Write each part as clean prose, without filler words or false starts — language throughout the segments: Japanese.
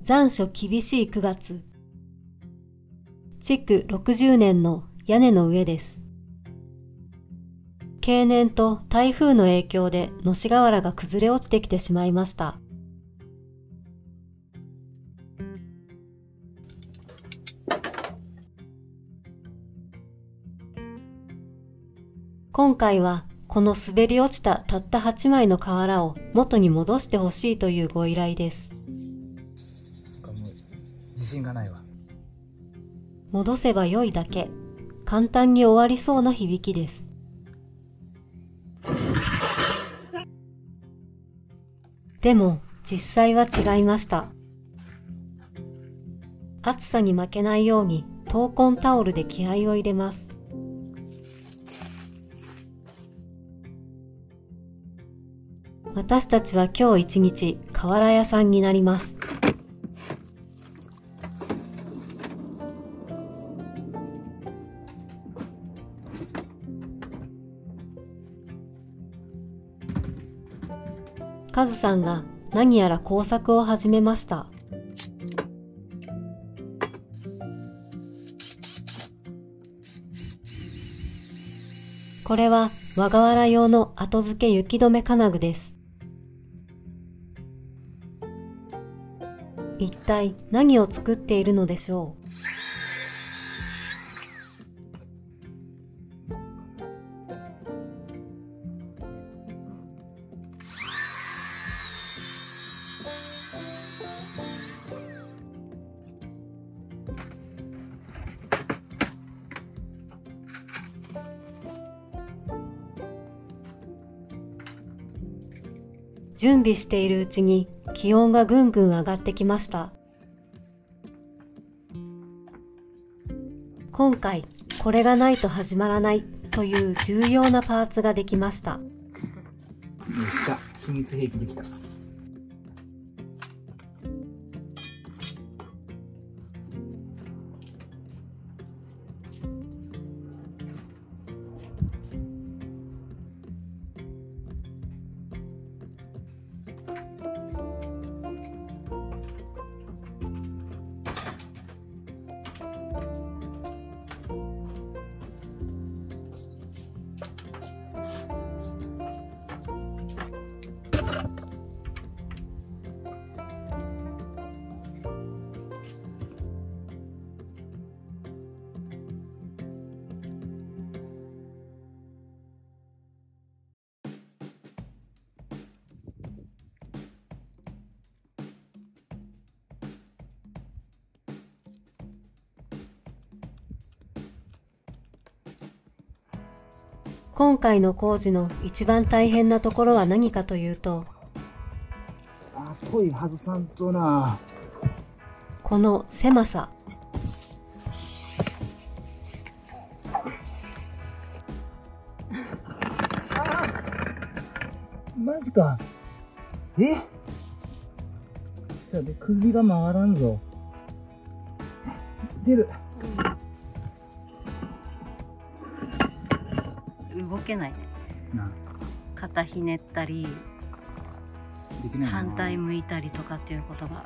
残暑厳しい9月。築60年の屋根の上です。経年と台風の影響でのし瓦が崩れ落ちてきてしまいました。今回はこの滑り落ちたたった8枚の瓦を元に戻してほしいというご依頼です。自信がないわ。戻せば良いだけ、簡単に終わりそうな響きです。でも実際は違いました。暑さに負けないように闘魂タオルで気合を入れます。私たちは今日一日瓦屋さんになります。カズさんが何やら工作を始めました。これは和瓦用の後付け雪止め金具です。一体何を作っているのでしょう。準備しているうちに気温がぐんぐん上がってきました。今回これがないと始まらないという重要なパーツができました。よっしゃ、秘密兵器できた。今回の工事の一番大変なところは何かというと、トイ外さんとな。この狭さ。マジか。じゃあ首が回らんぞ。出る。動けないね。肩ひねったりできないな。反対向いたりとかっていうことが、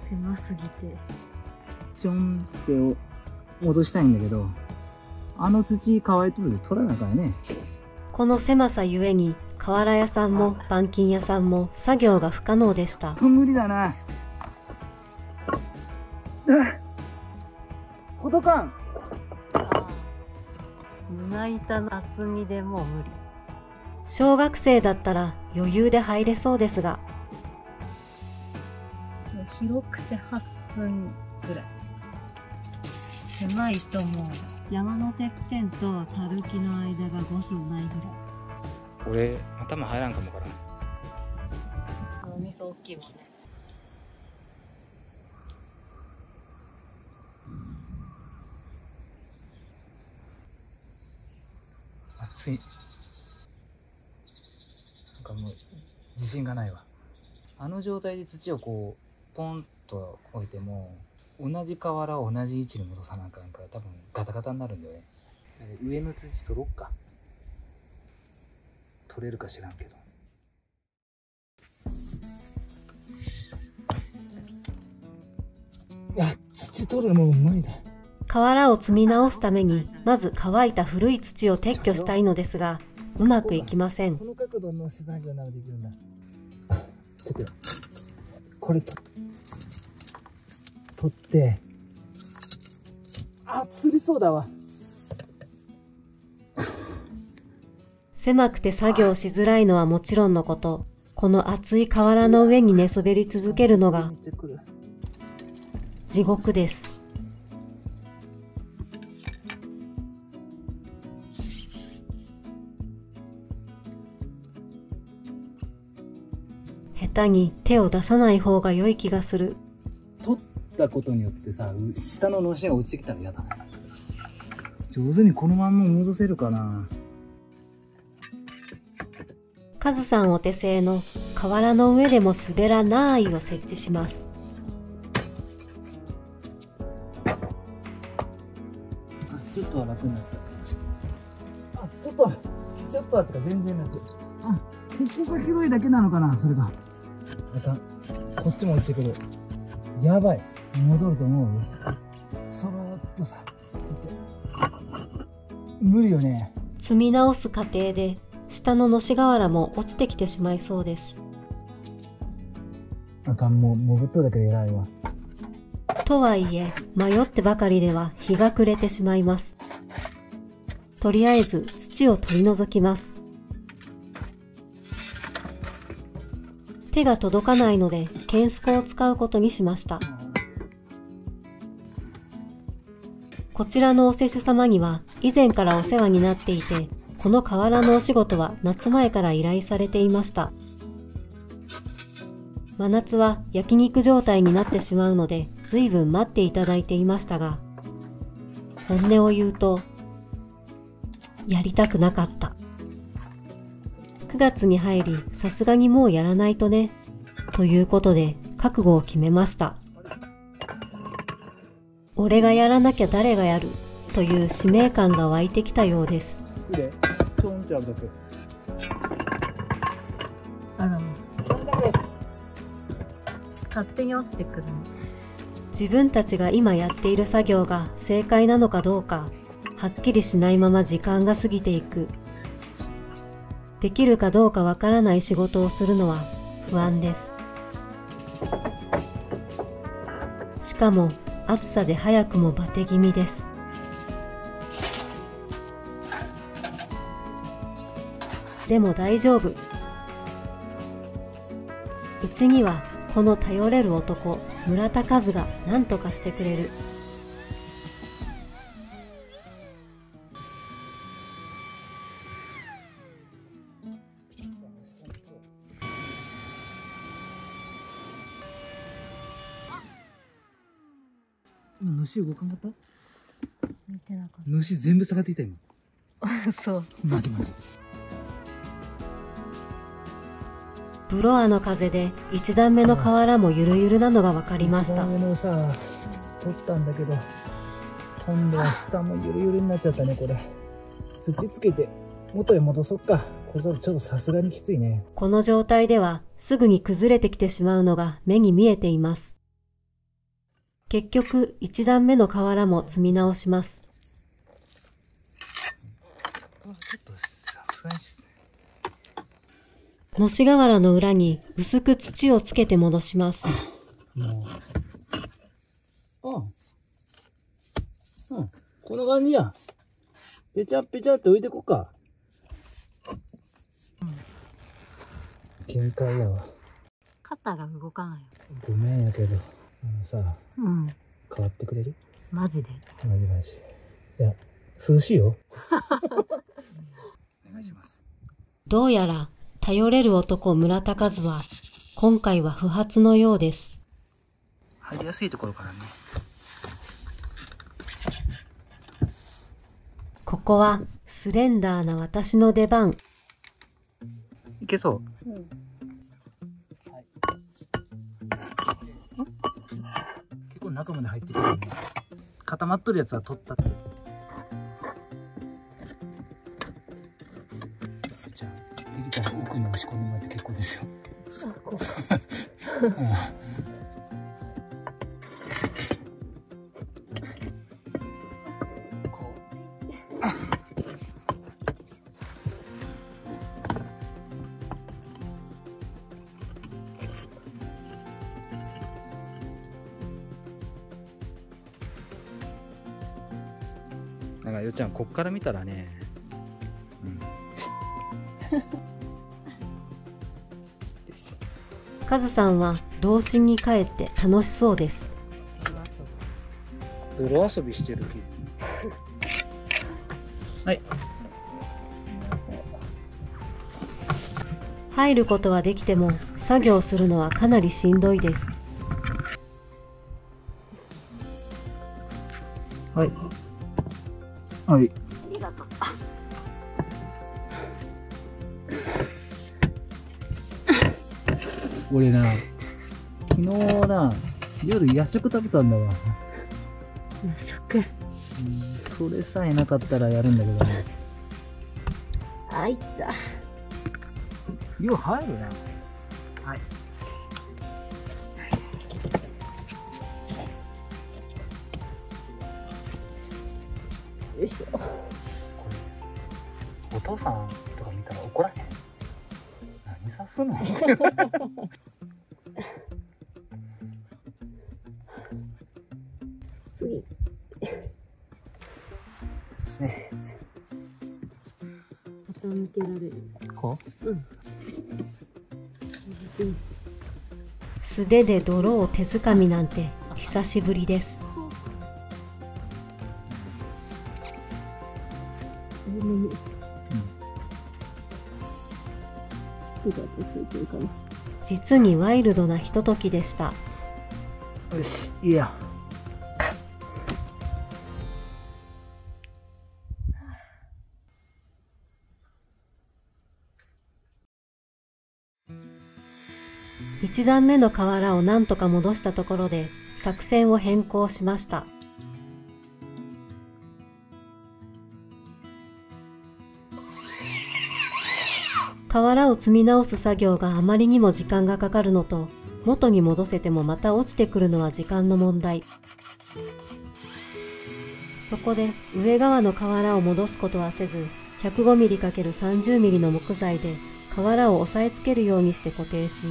狭すぎてちょんって戻したいんだけど、あの土乾いとるで取らなあかんね。この狭さゆえに瓦屋さんも板金屋さんも作業が不可能でした。無理だな。届かん。胸板の厚みでもう無理。小学生だったら余裕で入れそうですが、広くて8寸ぐらい、狭いともう山のてっぺんとたるきの間が5寸ないぐらい。俺頭入らんかもから。お味噌大きいもんね。暑い。なんかもう自信がないわ。あの状態で土をこうポンと置いても同じ瓦を同じ位置に戻さなあかんから多分ガタガタになるんだよね。上の土取ろっか。取れるか知らんけど。いや、土取るのもう無理だ。瓦を積み直すために、まず乾いた古い土を撤去したいのですが、うまくいきません。この角度の作業ならできるんだ。ちょっと、これ取って、釣りそうだわ。狭くて作業しづらいのはもちろんのこと、この厚い瓦の上に寝そべり続けるのが地獄です。下手に手を出さない方が良い気がする。取ったことによってさ、下ののしが落ちてきたら嫌だね。上手にこのまんま戻せるかな。カズさんお手製の瓦の上でも滑らないを設置します。ちょっとは楽になった。ちょっとはってか全然楽。ここが広いだけなのかな、それが。またこっちも落ちてくる。やばい、戻ると思う。そろーっとさ、無理よね。積み直す過程で下ののし瓦も落ちてきてしまいそうです。もう潜っとるだけで偉いわ。とはいえ迷ってばかりでは日が暮れてしまいます。とりあえず土を取り除きます。手が届かないのでケンスコを使うことにしました。こちらのお施主様には以前からお世話になっていて、この瓦のお仕事は夏前から依頼されていました。真夏は焼肉状態になってしまうので随分待っていただいていましたが、本音を言うとやりたくなかった。9月に入り、さすがにもうやらないとねということで覚悟を決めました。俺がやらなきゃ誰がやるという使命感が湧いてきたようです。あら、勝手に落ちてくるの。自分たちが今やっている作業が正解なのかどうか、はっきりしないまま時間が過ぎていく。できるかどうかわからない仕事をするのは不安です。しかも暑さで早くもバテ気味です。でも大丈夫。うちにはこの頼れる男、村田和が何とかしてくれる。今、主動かんかった？見てなかっ主全部下がってきた今。た。そう。マジ。ブロアの風で1段目の瓦もゆるゆるなのが分かりました。1段目のさ、取ったんだけど、今度は下もゆるゆるになっちゃったね、これ。土つけて元へ戻そっか。これちょっとさすがにきついね。この状態ではすぐに崩れてきてしまうのが目に見えています。結局1段目の瓦も積み直します。のし瓦の裏に薄く土をつけて戻します。もうこんな感じや。ぺちゃぺちゃって置いてこっか。限界やわ。肩が動かない。ごめんやけど、さ、うん。変わってくれる？マジで。マジ。いや、涼しいよ。お願いします。どうやら頼れる男村田和は今回は不発のようです。入りやすいところからね。ここはスレンダーな私の出番。いけそう。はい、結構中まで入ってくるね。固まっとるやつは取ったって。じゃあできたら奥に押し込んでもらって結構ですよ。だからよっちゃんこっから見たらね、カズさんは童心に帰って楽しそうです。泥遊びしてる。はい。入ることはできても作業するのはかなりしんどいです。はい。はい。ありがとう。俺な、昨日な、夜夜食食べたんだわ。夜食。それさえなかったらやるんだけどね。あいった。量入るな。はい。よいしょ。これお父さんとか見たら怒らへん。何さすの？次。ね。傾けられる。こう？うん。素手で泥を手づかみなんて久しぶりです。実にワイルドなひとときでした。よし、いいや。1段目の瓦をなんとか戻したところで作戦を変更しました。瓦を積み直す作業があまりにも時間がかかるのと、元に戻せてもまた落ちてくるのは時間の問題。そこで上側の瓦を戻すことはせず、105mm×30mm の木材で瓦を押さえつけるようにして固定し、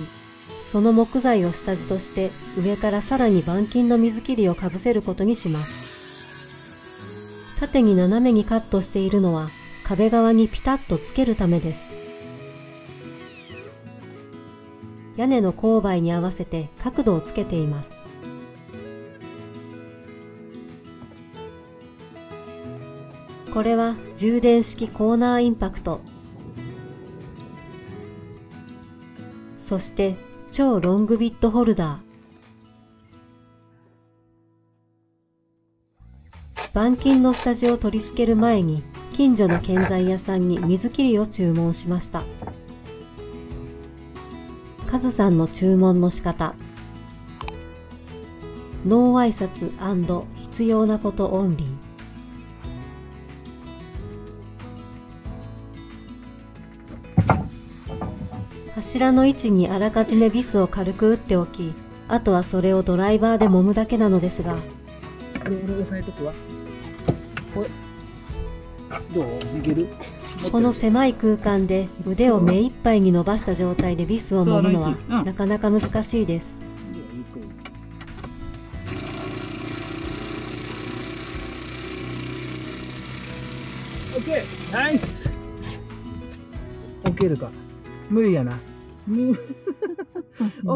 その木材を下地として上からさらに板金の水切りをかぶせることにします。縦に斜めにカットしているのは壁側にピタッとつけるためです。屋根の勾配に合わせて角度をつけています。これは充電式コーナーインパクト。そして超ロングビットホルダー。板金の下地を取り付ける前に近所の建材屋さんに水切りを注文しました。カズさんの注文の仕方。ノー挨拶&必要なことオンリー。柱の位置にあらかじめビスを軽く打っておき、あとはそれをドライバーで揉むだけなのですが。俺押さえとくわ。これどう？いける？この狭い空間で腕を目いっぱいに伸ばした状態でビスを揉むのはなかなか難しいです。オッケー、ナイス。オッケーるか。無理やな。オッ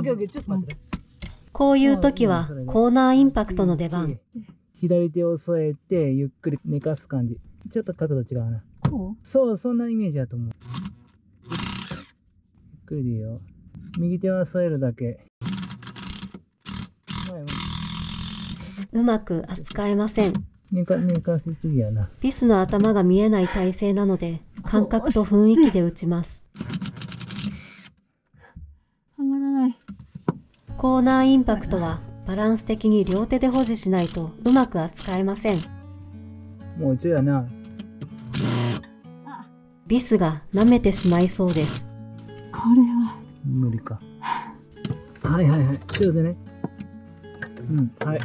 ケーオッケー、ちょっと待って。こういう時はコーナーインパクトの出番。左手を添えてゆっくり寝かす感じ。ちょっと角度違うな。そう、そんなイメージだと思う。ゆっくりでいいよ。右手は添えるだけ。うまく扱えません。寝かしすぎやな。ビスの頭が見えない体勢なので、感覚と雰囲気で打ちます。はまらない。コーナーインパクトはバランス的に両手で保持しないとうまく扱えません。もうちょいやな。ビスが舐めてしまいそうです。これは無理か。はいはいはい。ちょっとね。はい。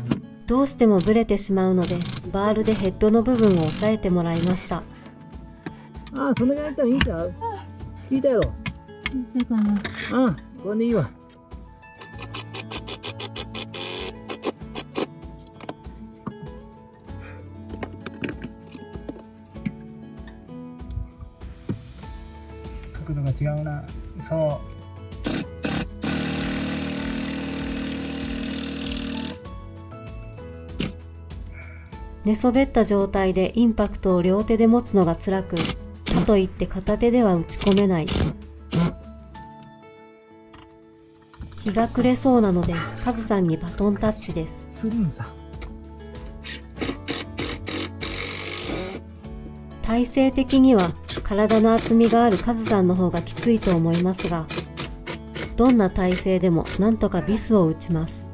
どうしてもブレてしまうので、バールでヘッドの部分を押さえてもらいました。ああ、そんな感じだったらいいんちゃう？聞いたやろ。聞いたかな。これでいいわ。違うな。そう。寝そべった状態でインパクトを両手で持つのが辛く、かといって片手では打ち込めない。日が暮れそうなので、カズさんにバトンタッチです。するんさ。体勢的には体の厚みがあるカズさんの方がきついと思いますが、どんな体勢でもなんとかビスを打ちます。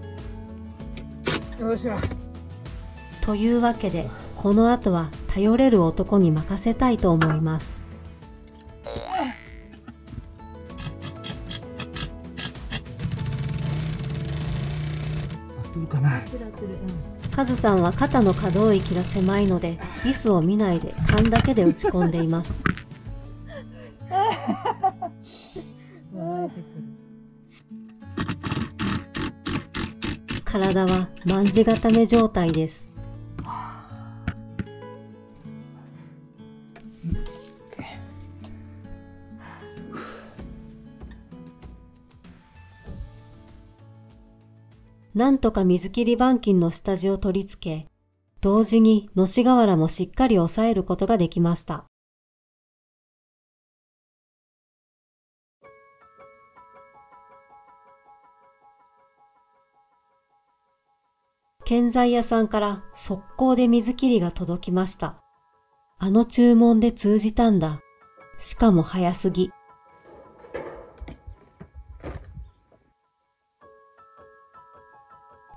よっしゃ。というわけで、この後は頼れる男に任せたいと思います。カズさんは肩の可動域が狭いので、ビスを見ないで勘だけで打ち込んでいます。体は卍固め状態です。なんとか水切り板金の下地を取り付け、同時にのし瓦もしっかり押さえることができました。建材屋さんから速攻で水切りが届きました。あの注文で通じたんだ。しかも早すぎ。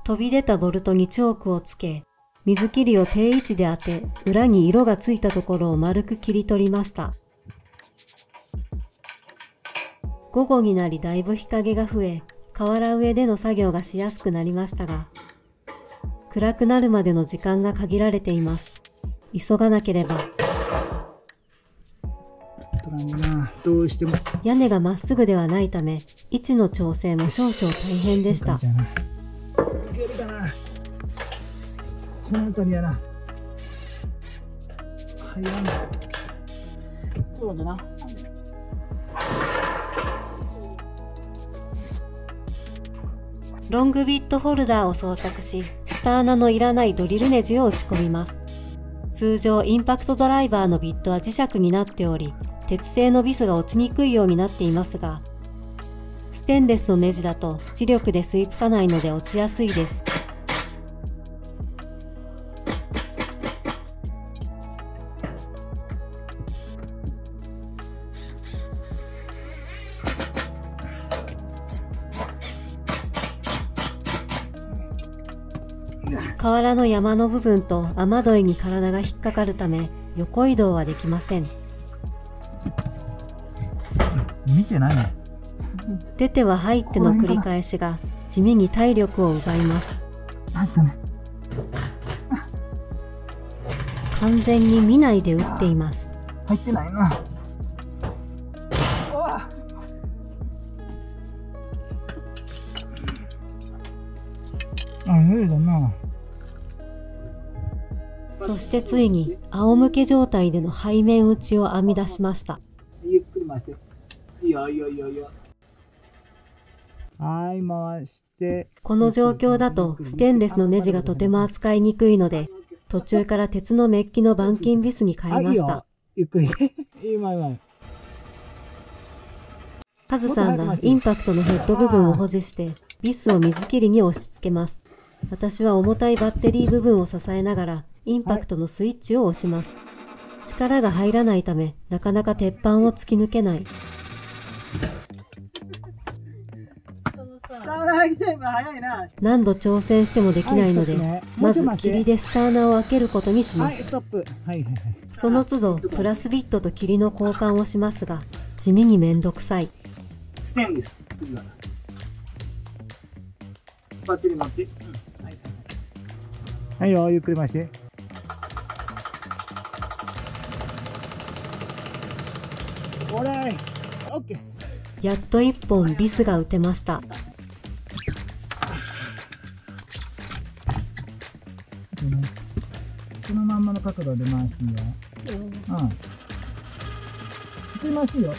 飛び出たボルトにチョークをつけ、水切りを定位置で当て、裏に色がついたところを丸く切り取りました。午後になりだいぶ日陰が増え、瓦上での作業がしやすくなりましたが、暗くなるまでの時間が限られています。急がなければ。どうしても屋根がまっすぐではないため、位置の調整も少々大変でした。いけるかな。この辺りやな。早いな。そうだな。ロングビットホルダーを装着し、下穴のいらないドリルネジを打ち込みます。通常インパクトドライバーのビットは磁石になっており、鉄製のビスが落ちにくいようになっていますが、ステンレスのネジだと磁力で吸い付かないので落ちやすいです。瓦の山の部分と雨どいに体が引っかかるため横移動はできません。見てないね。出ては入っての繰り返しが地味に体力を奪います。完全に見ないで打っています。入ってないな。無理だな。そしてついに仰向け状態での背面打ちを編み出しました。ゆっくり回して。いいよいいよいいよいいよ。はい、回して。この状況だとステンレスのネジがとても扱いにくいので、途中から鉄のメッキの板金ビスに変えました。ゆっくり。今。カズさんがインパクトのヘッド部分を保持してビスを水切りに押し付けます。私は重たいバッテリー部分を支えながらインパクトのスイッチを押します。力が入らないためなかなか鉄板を突き抜けない。何度挑戦してもできないので、まず霧で下穴を開けることにします。その都度プラスビットと霧の交換をしますが、地味にめんどくさい。ステンレス、次は。バッテリー持って。はいよ、ゆっくり回して。オーライ、オッケー。やっと1本ビスが打てました。このまんまの角度で回していいよ。ちますよ。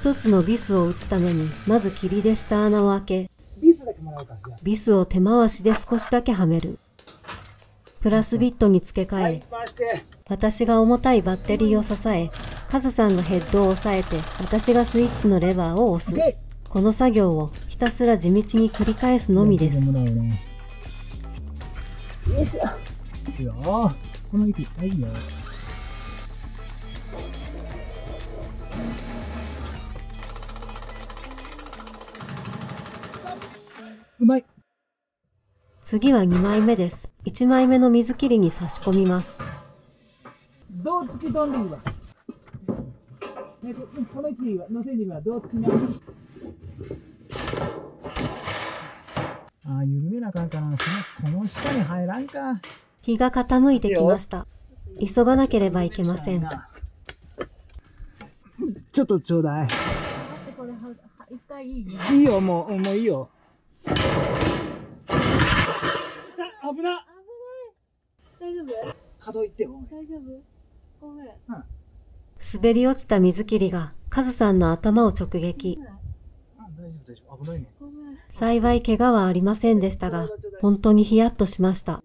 一つのビスを打つために、まず霧で下穴を開け、ビスだけもらおうか。ビスを手回しで少しだけはめる。プラスビットに付け替え、回して。私が重たいバッテリーを支え、カズさんがヘッドを押さえて、私がスイッチのレバーを押す。この作業をひたすら地道に繰り返すのみです。よいしょ。いいよ。この息、いいよ。うまい。次は2枚目です。1枚目の水切りに差し込みます。どう突き飛んでいいわ。この位置には、乗せにはどう突き直す。緩めなあかんかな。この下に入らんか。日が傾いてきました。急がなければいけません。ちょっとちょうだい。いいよ、もういいよ。危な。大丈夫？角行ってよ。大丈夫？ごめん。滑り落ちた水切りがカズさんの頭を直撃。大丈夫。危ないね。幸い怪我はありませんでしたが、本当にヒヤッとしました。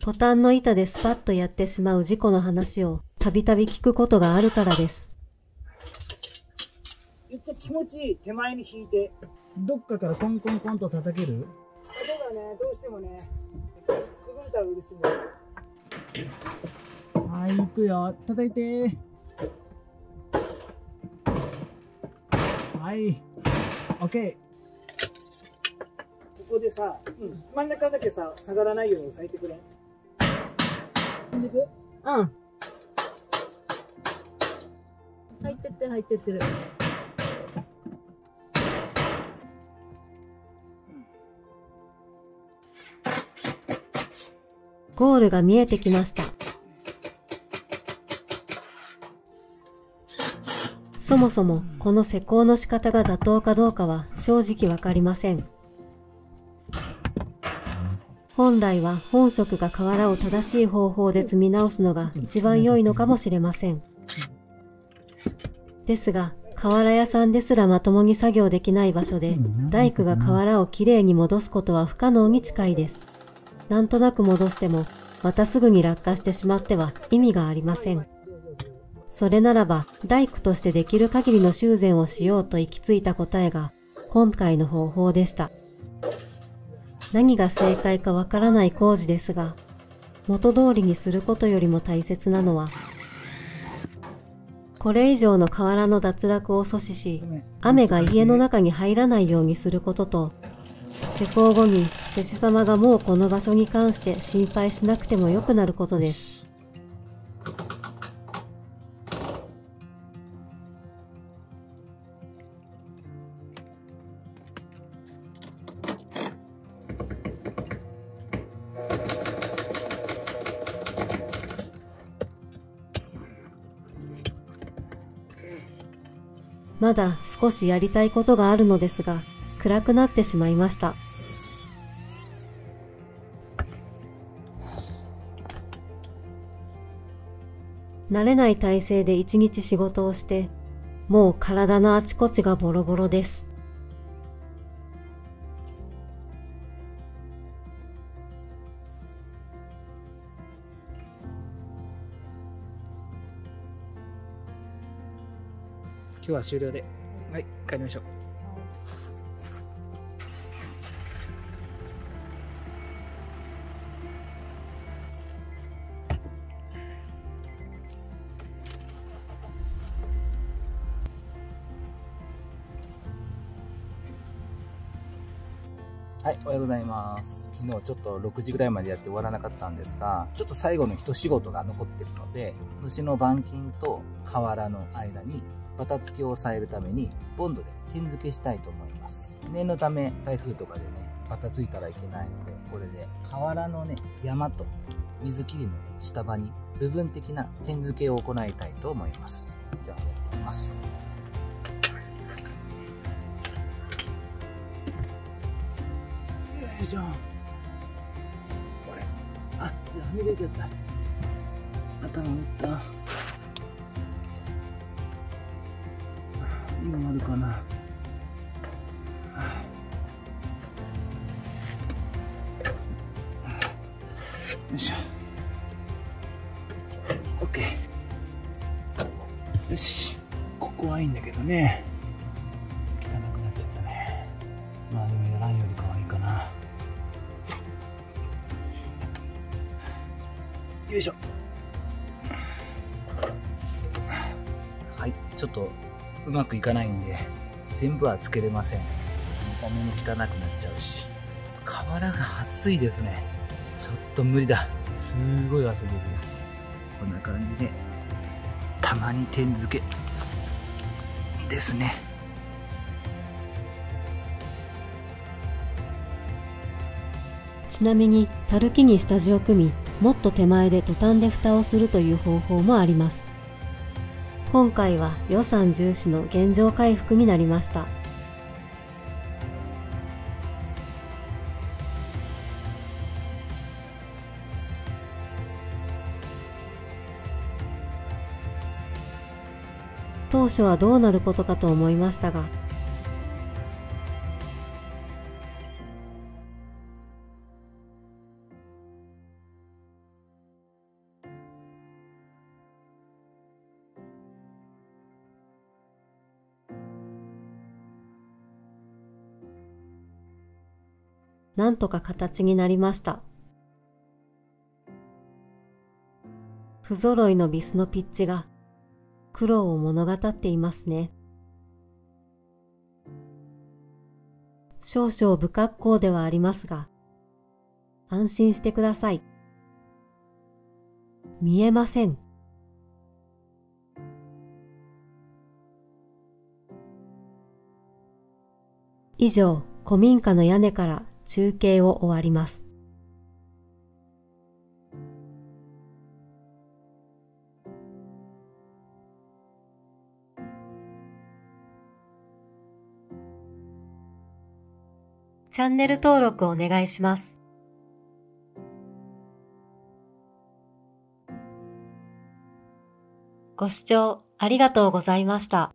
トタンの板でスパッとやってしまう事故の話をたびたび聞くことがあるからです。めっちゃ気持ちいい。手前に引いて。どっかからコンコンコンと叩ける？そうだね、どうしてもね。くぐれたら嬉しいんだよ。はい、行くよ。叩いて。はい。オッケー。ここでさ、真ん中だけさ、下がらないように押さえてくれ。うん。入ってってる。ゴールが見えてきました。そもそもこの施工の仕方が妥当かどうかは正直わかりません。本来は本職が瓦を正しい方法で積み直すのが一番良いのかもしれません。ですが、瓦屋さんですらまともに作業できない場所で大工が瓦をきれいに戻すことは不可能に近いです。なんとなく戻してもまたすぐに落下してしまっては意味がありません。それならば大工としてできる限りの修繕をしようと行き着いた答えが今回の方法でした。何が正解かわからない工事ですが、元通りにすることよりも大切なのは、これ以上の瓦の脱落を阻止し、雨が家の中に入らないようにすることと、施工後に施主様がもうこの場所に関して心配しなくてもよくなることです。まだ少しやりたいことがあるのですが、暗くなってしまいました。慣れない体勢で一日仕事をして、もう体のあちこちがボロボロです。今日は終了で。はい、帰りましょう。はい、おはようございます。昨日ちょっと6時ぐらいまでやって終わらなかったんですが、ちょっと最後の一仕事が残ってるので、牛の板金と瓦の間にバタつきを抑えるためにボンドで点付けしたいと思います。念のため台風とかでね、バタついたらいけないので、これで瓦のね、山と水切りの下場に部分的な点付けを行いたいと思います。じゃあやってみます。よいしょ。これ。あ、はみ出ちゃった。頭打った。次もあるかな。よいしょ。OK。よし。ここはいいんだけどね。汚くなっちゃったね。まあでもやらんよりかはいいかな。よいしょ。はい、ちょっとうまくいかないんで、全部はつけれません。見た目も汚くなっちゃうし。瓦が熱いですね。ちょっと無理だ。すごい汗出てる。こんな感じで、たまに点付けですね。ちなみに、たるきに下地を組み、もっと手前でトタンで蓋をするという方法もあります。今回は予算重視の原状回復になりました。当初はどうなることかと思いましたが、なんとか形になりました。不揃いのビスのピッチが苦労を物語っていますね。少々不格好ではありますが、安心してください。見えません。以上、古民家の屋根から中継を終わります。チャンネル登録お願いします。ご視聴ありがとうございました。